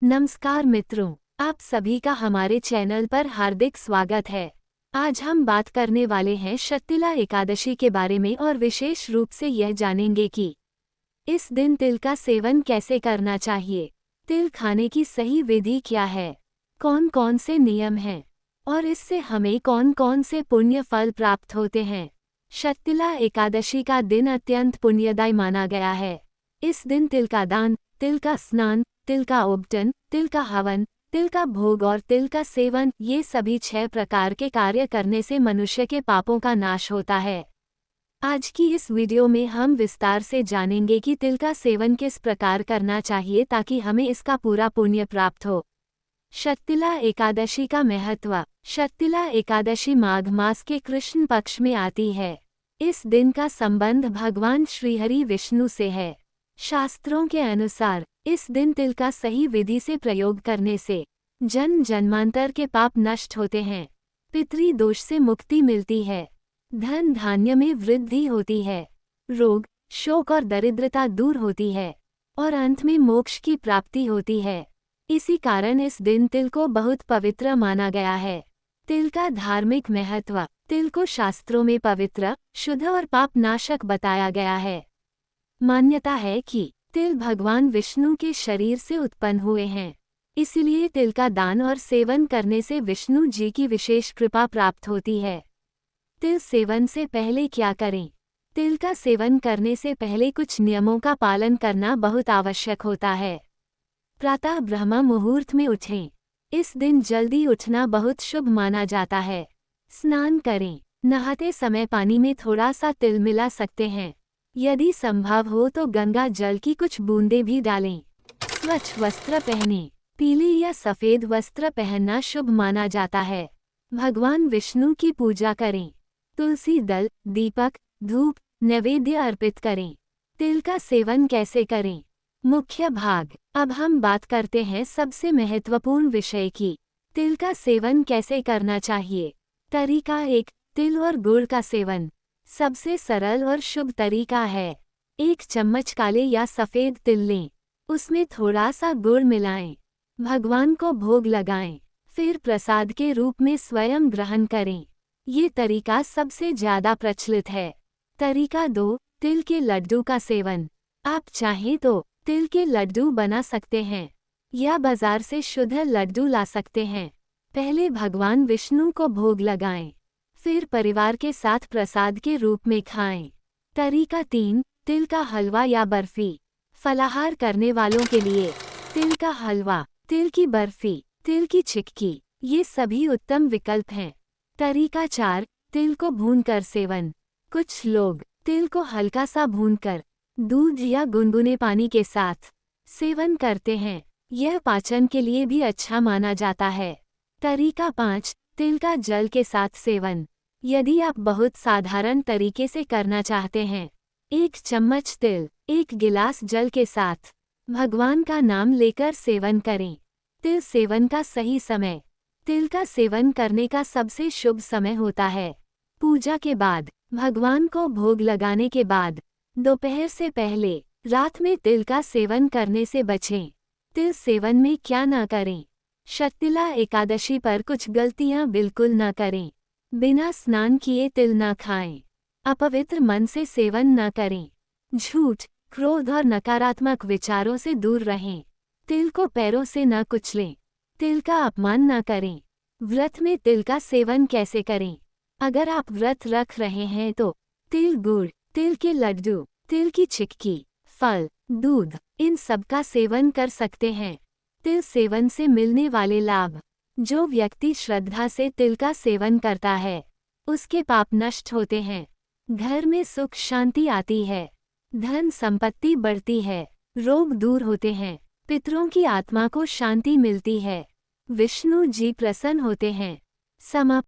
नमस्कार मित्रों, आप सभी का हमारे चैनल पर हार्दिक स्वागत है। आज हम बात करने वाले हैं शक्तिला एकादशी के बारे में और विशेष रूप से यह जानेंगे कि इस दिन तिल का सेवन कैसे करना चाहिए, तिल खाने की सही विधि क्या है, कौन कौन से नियम हैं और इससे हमें कौन कौन से पुण्य फल प्राप्त होते हैं। शक्तिला एकादशी का दिन अत्यंत पुण्यदायी माना गया है। इस दिन तिल का दान, तिल का स्नान, तिल का उपटन, तिल का हवन, तिल का भोग और तिल का सेवन, ये सभी 6 प्रकार के कार्य करने से मनुष्य के पापों का नाश होता है। आज की इस वीडियो में हम विस्तार से जानेंगे कि तिल का सेवन किस प्रकार करना चाहिए ताकि हमें इसका पूरा पुण्य प्राप्त हो। शक्तिला एकादशी का महत्व। शक्तिला एकादशी माघ मास के कृष्ण पक्ष में आती है। इस दिन का संबंध भगवान श्रीहरि विष्णु से है। शास्त्रों के अनुसार इस दिन तिल का सही विधि से प्रयोग करने से जन्म जन्मांतर के पाप नष्ट होते हैं, पितृ दोष से मुक्ति मिलती है, धन धान्य में वृद्धि होती है, रोग शोक और दरिद्रता दूर होती है और अंत में मोक्ष की प्राप्ति होती है। इसी कारण इस दिन तिल को बहुत पवित्र माना गया है। तिल का धार्मिक महत्व। तिल को शास्त्रों में पवित्र, शुद्ध और पाप नाशक बताया गया है। मान्यता है कि तिल भगवान विष्णु के शरीर से उत्पन्न हुए हैं, इसलिए तिल का दान और सेवन करने से विष्णु जी की विशेष कृपा प्राप्त होती है। तिल सेवन से पहले क्या करें? तिल का सेवन करने से पहले कुछ नियमों का पालन करना बहुत आवश्यक होता है। प्रातः ब्रह्म मुहूर्त में उठें। इस दिन जल्दी उठना बहुत शुभ माना जाता है। स्नान करें। नहाते समय पानी में थोड़ा सा तिल मिला सकते हैं। यदि संभव हो तो गंगा जल की कुछ बूंदें भी डालें। स्वच्छ वस्त्र पहनें। पीले या सफ़ेद वस्त्र पहनना शुभ माना जाता है। भगवान विष्णु की पूजा करें। तुलसी दल, दीपक, धूप, नैवेद्य अर्पित करें। तिल का सेवन कैसे करें? मुख्य भाग। अब हम बात करते हैं सबसे महत्वपूर्ण विषय की, तिल का सेवन कैसे करना चाहिए। तरीका 1, तिल और गुड़ का सेवन। सबसे सरल और शुभ तरीका है, 1 चम्मच काले या सफ़ेद तिल लें, उसमें थोड़ा सा गुड़ मिलाएं, भगवान को भोग लगाएं, फिर प्रसाद के रूप में स्वयं ग्रहण करें। ये तरीका सबसे ज़्यादा प्रचलित है। तरीका 2, तिल के लड्डू का सेवन। आप चाहें तो तिल के लड्डू बना सकते हैं या बाजार से शुद्ध लड्डू ला सकते हैं। पहले भगवान विष्णु को भोग लगाएं, फिर परिवार के साथ प्रसाद के रूप में खाएं। तरीका 3, तिल का हलवा या बर्फी। फलाहार करने वालों के लिए तिल का हलवा, तिल की बर्फी, तिल की चिक्की, ये सभी उत्तम विकल्प हैं। तरीका 4, तिल को भूनकर सेवन। कुछ लोग तिल को हल्का सा भूनकर दूध या गुनगुने पानी के साथ सेवन करते हैं। यह पाचन के लिए भी अच्छा माना जाता है। तरीका 5, तिल का जल के साथ सेवन। यदि आप बहुत साधारण तरीके से करना चाहते हैं, 1 चम्मच तिल 1 गिलास जल के साथ भगवान का नाम लेकर सेवन करें। तिल सेवन का सही समय। तिल का सेवन करने का सबसे शुभ समय होता है पूजा के बाद, भगवान को भोग लगाने के बाद, दोपहर से पहले। रात में तिल का सेवन करने से बचें। तिल सेवन में क्या न करें? शक्तिला एकादशी पर कुछ गलतियां बिल्कुल न करें। बिना स्नान किए तिल न खाएं। अपवित्र मन से सेवन न करें। झूठ, क्रोध और नकारात्मक विचारों से दूर रहें। तिल को पैरों से न कुचलें। तिल का अपमान न करें। व्रत में तिल का सेवन कैसे करें? अगर आप व्रत रख रहे हैं तो तिल गुड़, तिल के लड्डू, तिल की चिक्की, फल, दूध, इन सब का सेवन कर सकते हैं। तिल सेवन से मिलने वाले लाभ। जो व्यक्ति श्रद्धा से तिल का सेवन करता है, उसके पाप नष्ट होते हैं, घर में सुख शांति आती है, धन संपत्ति बढ़ती है, रोग दूर होते हैं, पितरों की आत्मा को शांति मिलती है, विष्णु जी प्रसन्न होते हैं। समाप्त।